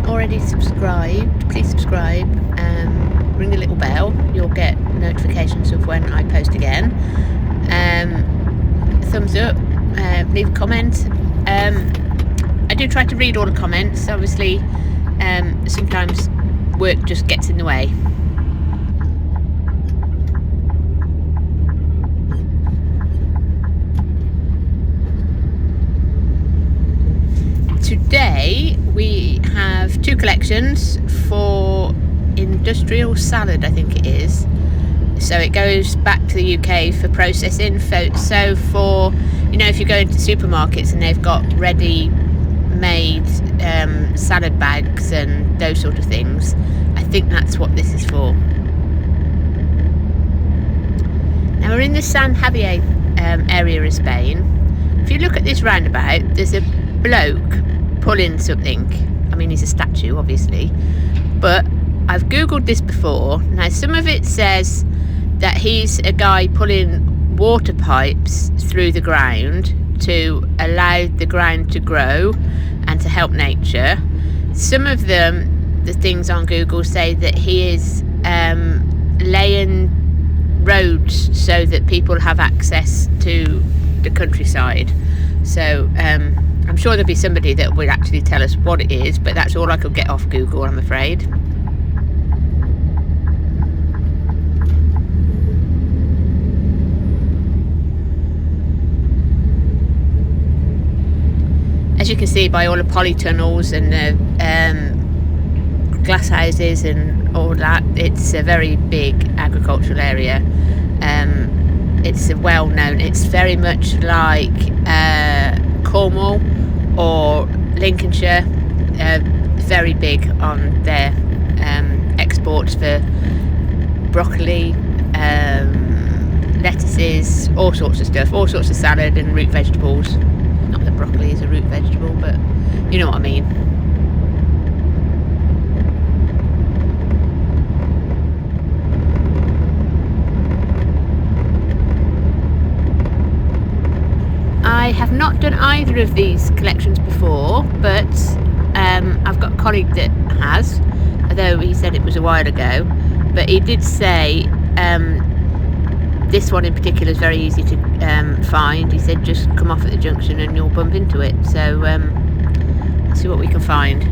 already subscribed, please subscribe. Ring the little bell. You'll get notifications of when I post again. Thumbs up. Leave a comment. I do try to read all the comments. Obviously, sometimes work just gets in the way. Today we have two collections for industrial salad, I think it is. So it goes back to the UK for processing. So for, if you go into supermarkets and they've got ready-made salad bags and those sort of things, I think that's what this is for. Now we're in the San Javier area of Spain. If you look at this roundabout, there's a bloke pulling something. I mean, he's a statue, obviously, but I've googled this before. Now some of it says that he's a guy pulling water pipes through the ground to allow the ground to grow and to help nature. Some of them, the things on Google, say that he is laying roads so that people have access to the countryside. So I'm sure there'll be somebody that will actually tell us what it is, but that's all I could get off Google, I'm afraid. As you can see by all the polytunnels and the glass houses and all that, it's a very big agricultural area. It's well known. It's very much like Cornwall or Lincolnshire, very big on their exports for broccoli, lettuces, all sorts of stuff, all sorts of salad and root vegetables. Not that broccoli is a root vegetable, but you know what I mean. I have not done either of these collections before, but I've got a colleague that has, although he said it was a while ago, but he did say this one in particular is very easy to find. He said just come off at the junction and you'll bump into it, so let's see what we can find.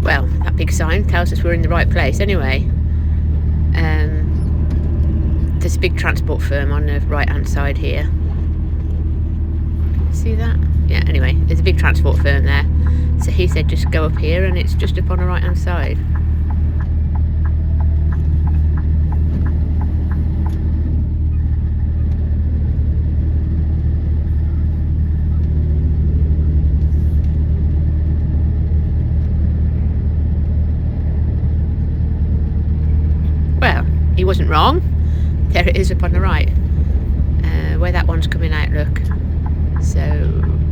Well, that big sign tells us we're in the right place anyway. There's a big transport firm on the right hand side here. See that? Yeah, anyway, there's a big transport firm there. So he said just go up here and it's just up on the right hand side. Well, he wasn't wrong. There it is up on the right, where that one's coming out, look. So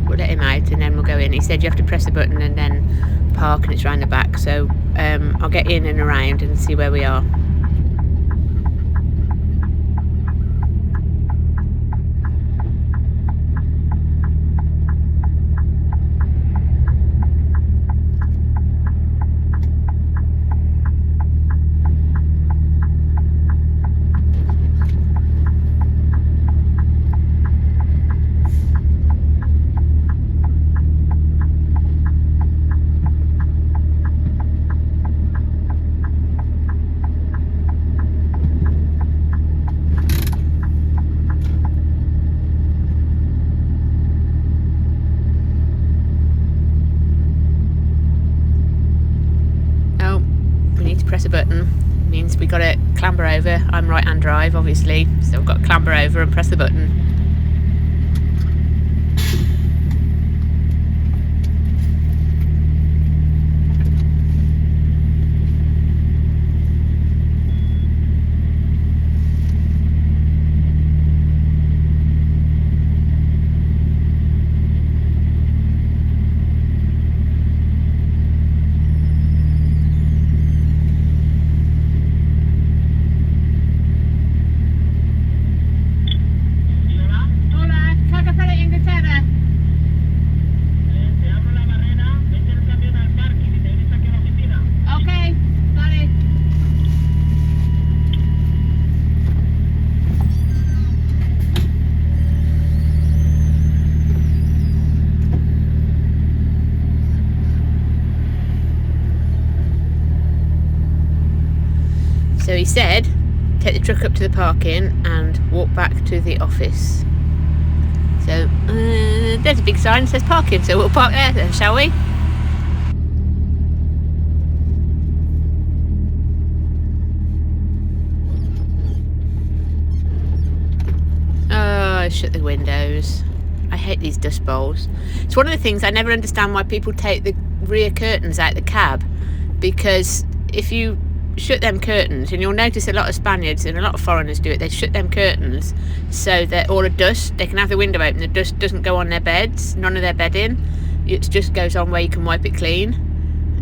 we'll let him out and then we'll go in. He said you have to press the button and then park and it's round the back. So I'll get in and around and see where we are. Press a button means we got to clamber over. I'm right hand drive obviously, so I've got to clamber over and press the button. said take the truck up to the parking and walk back to the office. So there's a big sign that says parking, so we'll park there then, shall we? Oh, shut the windows. I hate these dust bowls. It's one of the things I never understand why people take the rear curtains out the cab, because if you shut them curtains, and you'll notice a lot of Spaniards and a lot of foreigners do it, they shut them curtains so that all the dust, they can have the window open, the dust doesn't go on their beds, none of their bedding, it just goes on where you can wipe it clean.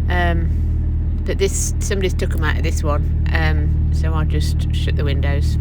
But somebody's took them out of this one, so I'll just shut the windows.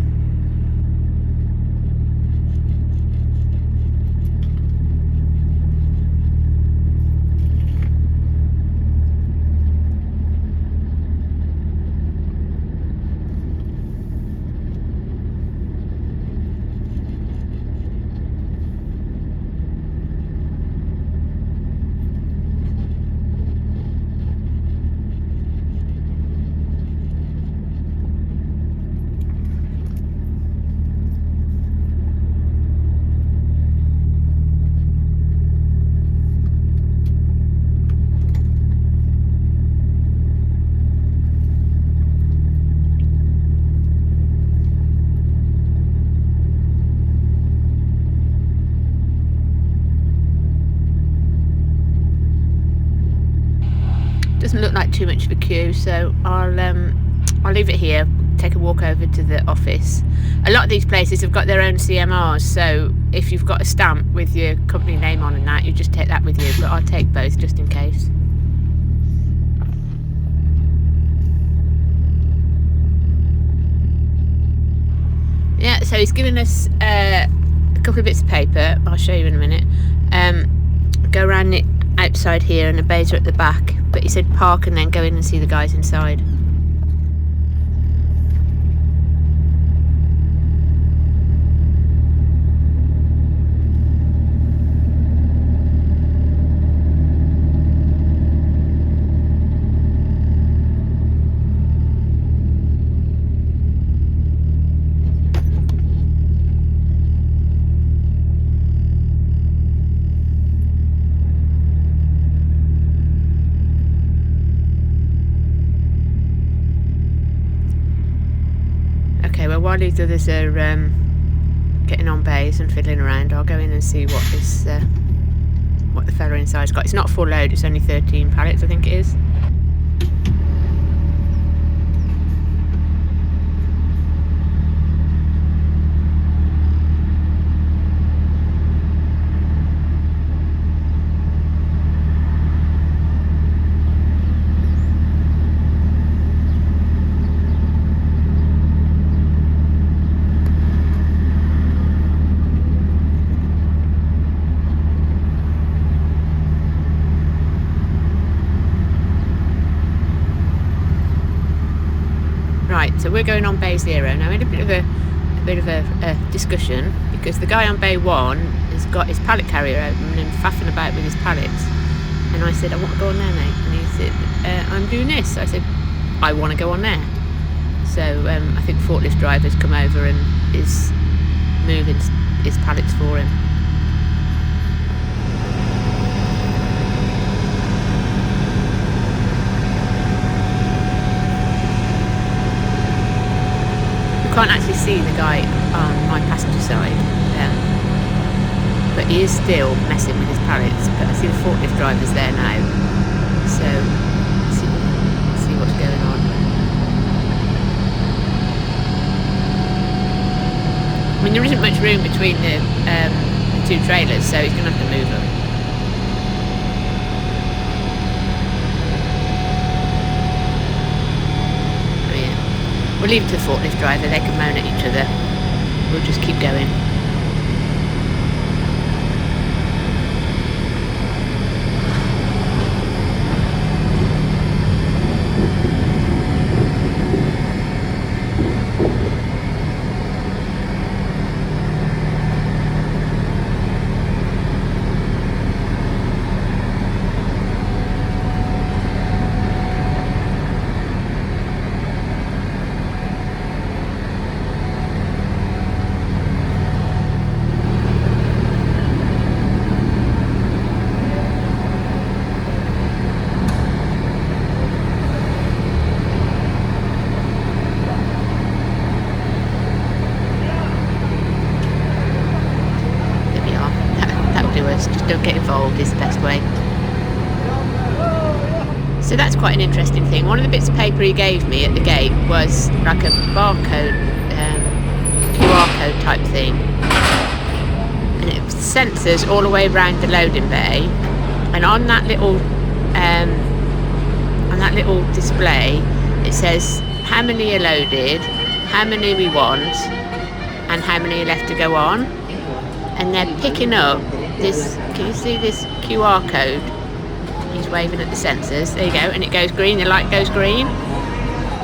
Doesn't look like too much of a queue, so I'll leave it here, take a walk over to the office. A lot of these places have got their own CMRs, so if you've got a stamp with your company name on and that, you just take that with you, but I'll take both just in case. Yeah, so he's given us a couple of bits of paper, I'll show you in a minute. Go around it outside here, and the bays are at the back, but he said park and then go in and see the guys inside. Okay, well, while these others are getting on bays and fiddling around, I'll go in and see what the fella inside's got. It's not full load, it's only 13 pallets, I think it is. Right, so we're going on bay 0 now. We had a bit of a discussion, because the guy on bay 1 has got his pallet carrier open and faffing about with his pallets, and I said, I want to go on there, mate, and he said, I'm doing this. I said, I want to go on there. So I think the forklift driver's come over and is moving his pallets for him. Can't actually see the guy on my passenger side, but he is still messing with his pallets. But I see the forklift driver's there now, so see what's going on. I mean, there isn't much room between the two trailers, so he's going to have to move them. We'll leave it to the forklift driver, they can moan at each other. We'll just keep going. don't get involved is the best way. So that's quite an interesting thing. One of the bits of paper he gave me at the gate was like a barcode, QR code type thing, and it was sensors all the way around the loading bay, and on that little display it says how many are loaded, how many we want, and how many are left to go on. And they're picking up this, can you see this QR code? He's waving at the sensors, there you go, and it goes green, the light goes green.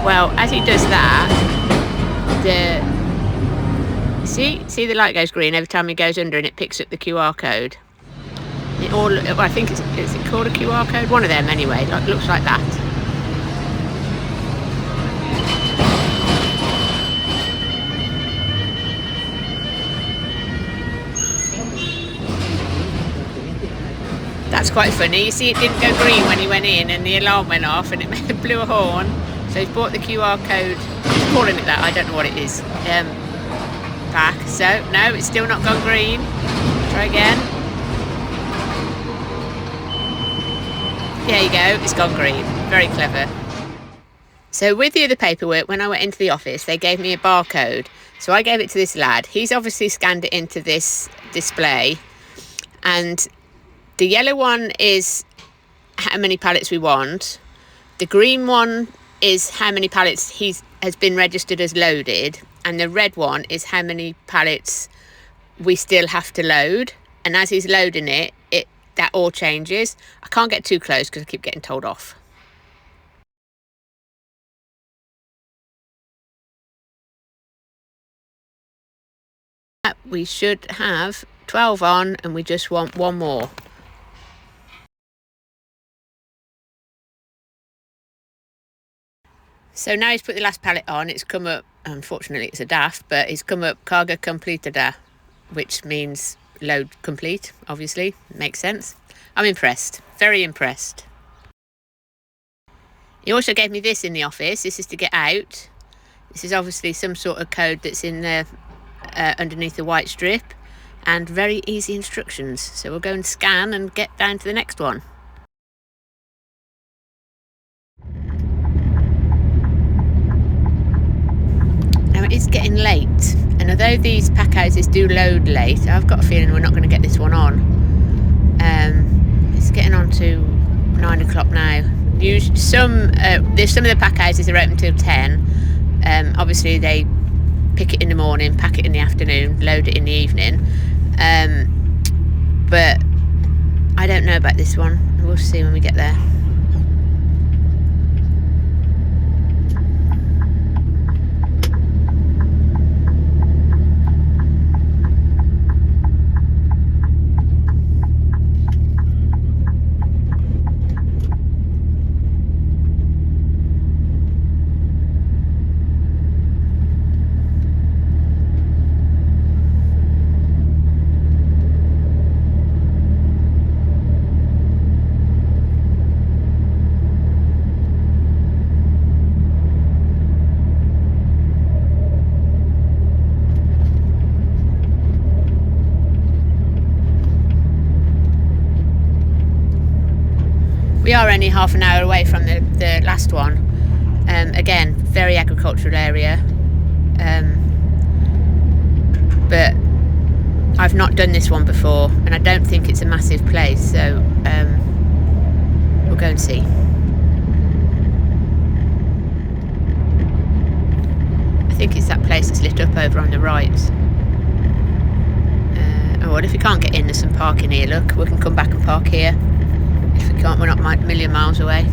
Well, as he does that, see the light goes green every time he goes under, and it picks up the QR code. I think is it called a QR code? One of them anyway, looks like that. That's quite funny. You see, it didn't go green when he went in, and the alarm went off, and it blew a horn. So he's bought the QR code. He's calling it that. I don't know what it is. Back. So no, it's still not gone green. Try again. There you go. It's gone green. Very clever. So with the other paperwork, when I went into the office, they gave me a barcode. So I gave it to this lad. He's obviously scanned it into this display, and the yellow one is how many pallets we want. The green one is how many pallets has been registered as loaded. And the red one is how many pallets we still have to load. And as he's loading it, that all changes. I can't get too close because I keep getting told off. We should have 12 on, and we just want one more. So now he's put the last pallet on. It's come up, unfortunately it's a DAF, but it's come up carga completada, which means load complete, obviously. Makes sense. I'm impressed. Very impressed. He also gave me this in the office. This is to get out. This is obviously some sort of code that's in there underneath the white strip, and very easy instructions. So we'll go and scan and get down to the next one. Now it is getting late, and although these pack houses do load late, I've got a feeling we're not going to get this one on. It's getting on to 9 o'clock now. There's some of the pack houses are open till 10. Obviously they pick it in the morning, pack it in the afternoon, load it in the evening. But I don't know about this one. We'll see when we get there. We are only half an hour away from the last one. Again, very agricultural area. But I've not done this one before, and I don't think it's a massive place, so we'll go and see. I think it's that place that's lit up over on the right. Oh, well, if we can't get in, there's some parking here, look. We can come back and park here. If we can't, we're not a million miles away.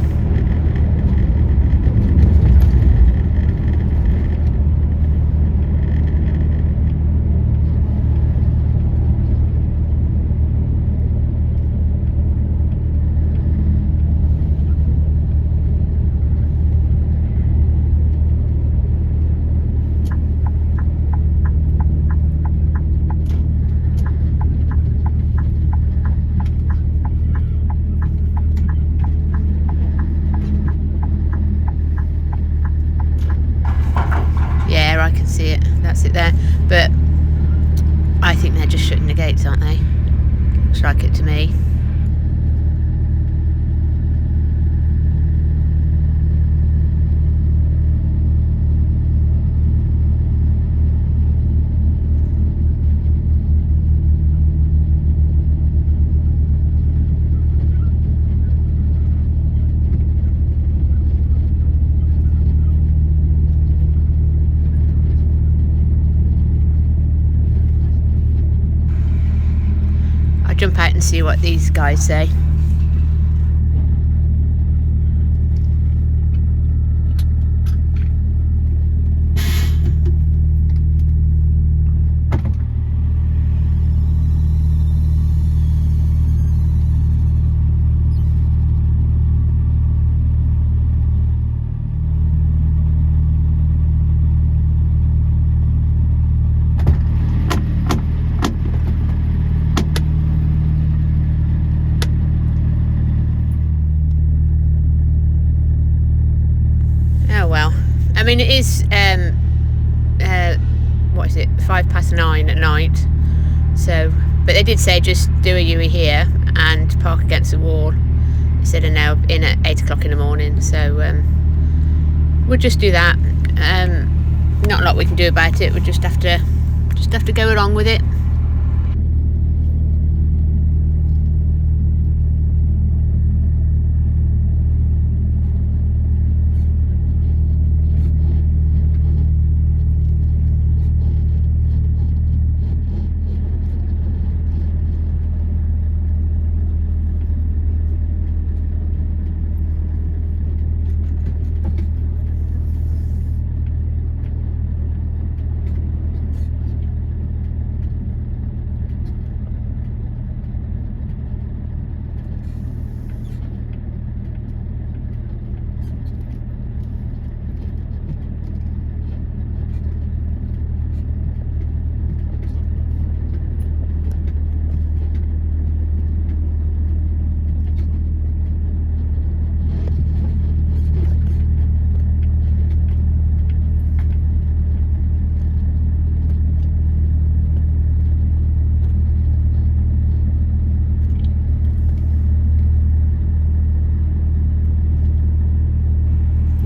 I can see it. That's it there. But I think they're just shutting the gates, aren't they? Looks like it to me. I'll jump out and see what these guys say. Oh well. I mean, it is what is it, 9:05 at night. So, but they did say just do a U here and park against the wall instead of now in at 8 o'clock in the morning. So we'll just do that. Not a lot we can do about it. We'll just have to go along with it.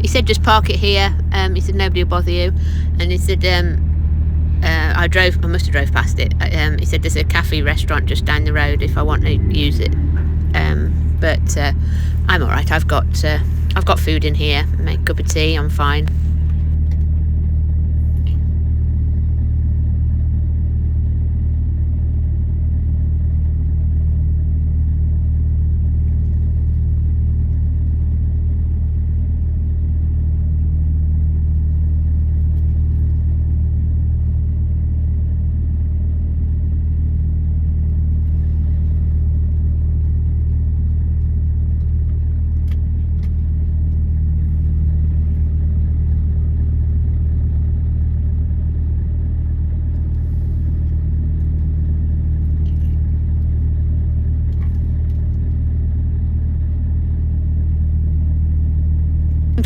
He said just park it here. He said nobody will bother you, and he said I must have drove past it. He said there's a cafe restaurant just down the road if I want to use it. But I'm all right. I've got food in here. Make a cup of tea. I'm fine.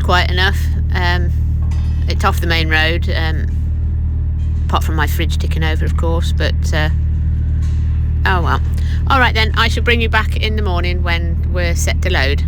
Quiet enough. It's off the main road, apart from my fridge ticking over, of course, but oh well. All right then, I shall bring you back in the morning when we're set to load.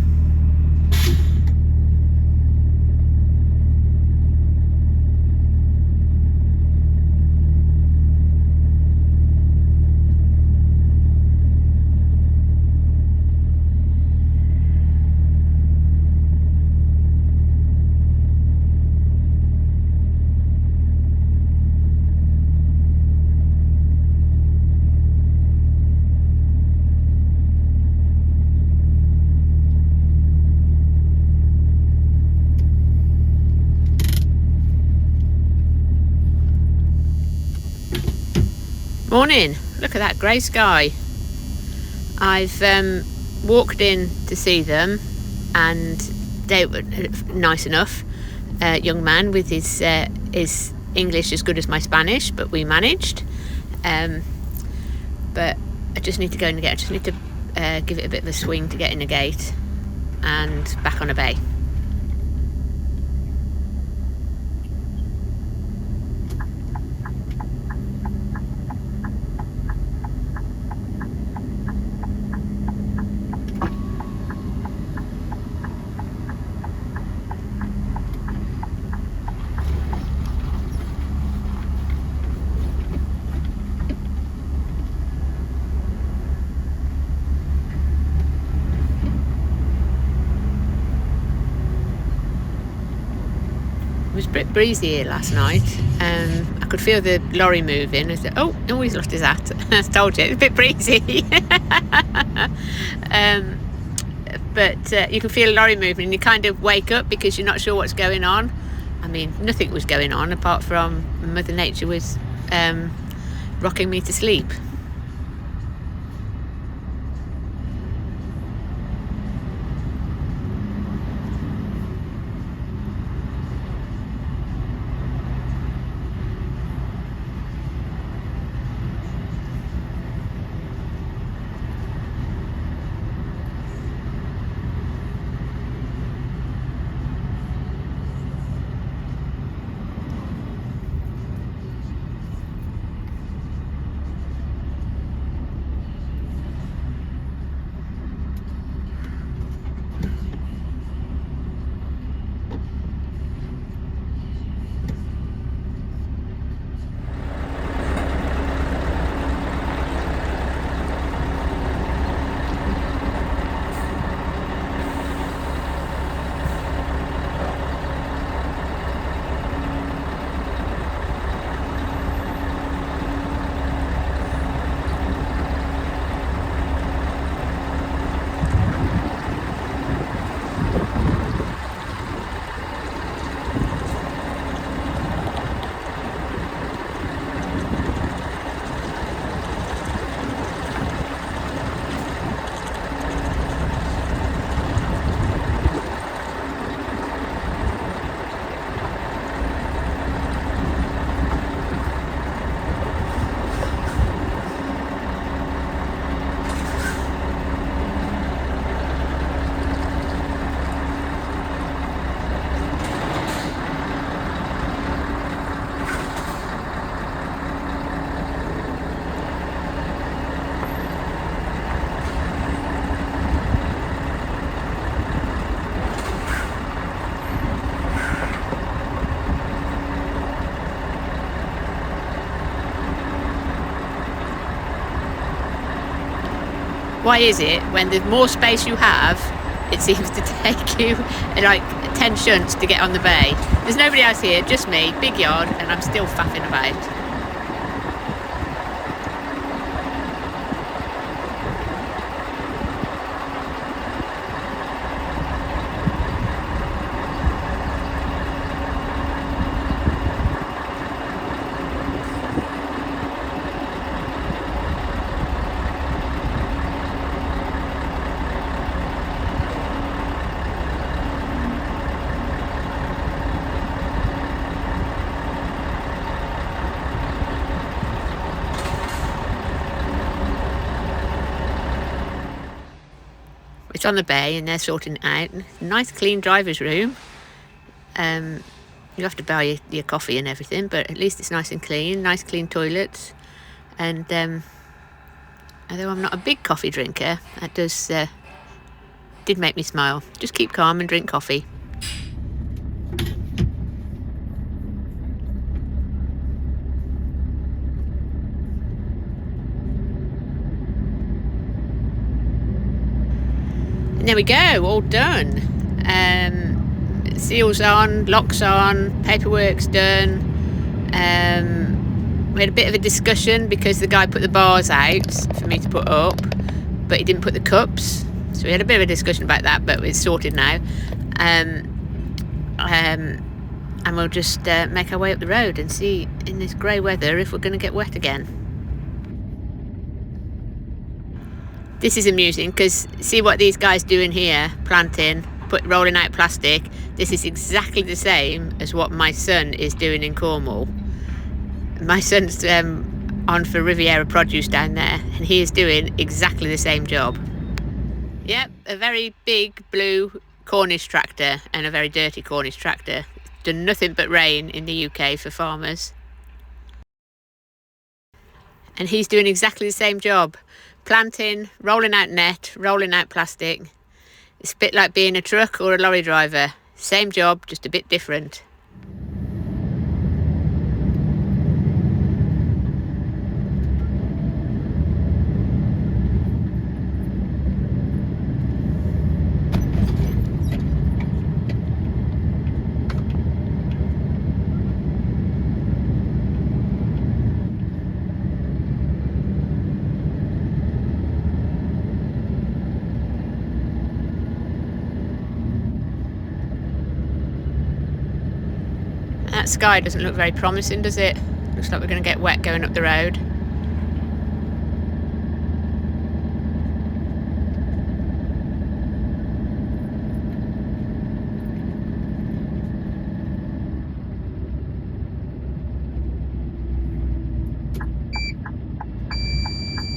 Morning. Look at that grey sky. I've walked in to see them, and they were nice enough. Young man with his English as good as my Spanish, but we managed. But I just need to go in the gate. I just need to give it a bit of a swing to get in the gate and back on a bay. bit breezy here last night. I could feel the lorry moving. I said, oh, he's lost his hat. I told you, it's a bit breezy. But you can feel a lorry moving and you kind of wake up because you're not sure what's going on. I mean, nothing was going on apart from Mother Nature was rocking me to sleep. Why is it when the more space you have, it seems to take you like 10 shunts to get on the bay? There's nobody else here, just me, big yard, and I'm still faffing about. It's on the bay and they're sorting it out. Nice clean driver's room. You have to buy your coffee and everything, but at least it's nice and clean. Nice clean toilets. And although I'm not a big coffee drinker, that did make me smile. Just keep calm and drink coffee. And there we go, all done. Seals on, locks on, paperwork's done. We had a bit of a discussion because the guy put the bars out for me to put up, but he didn't put the cups. So we had a bit of a discussion about that, but it's sorted now. And we'll just make our way up the road and see in this grey weather if we're going to get wet again. This is amusing because see what these guys doing here, planting, rolling out plastic. This is exactly the same as what my son is doing in Cornwall. My son's on for Riviera Produce down there, and he is doing exactly the same job. Yep, a very big blue Cornish tractor and a very dirty Cornish tractor. Done nothing but rain in the UK for farmers. And he's doing exactly the same job. Planting, rolling out net, rolling out plastic. It's a bit like being a truck or a lorry driver. Same job, just a bit different. that sky doesn't look very promising, does it? Looks like we're going to get wet going up the road.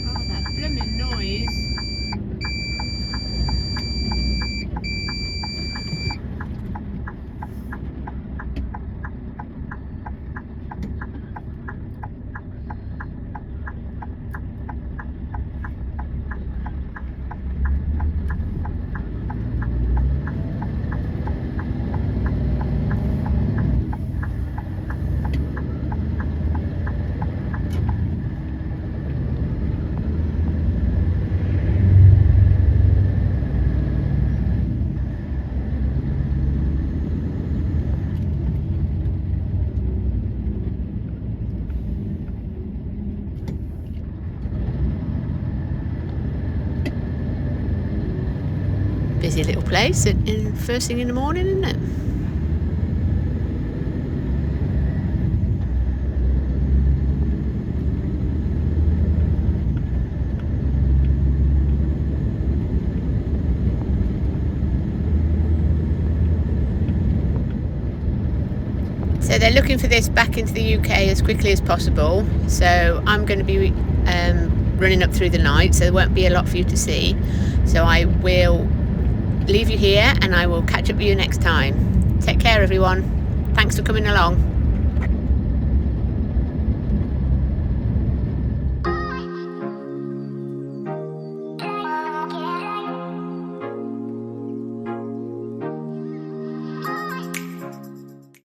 Oh, that blooming noise. Busy little place first thing in the morning, isn't it? So they're looking for this back into the UK as quickly as possible. So I'm going to be running up through the night, so there won't be a lot for you to see. So I will leave you here and I will catch up with you next time. Take care, everyone. Thanks for coming along.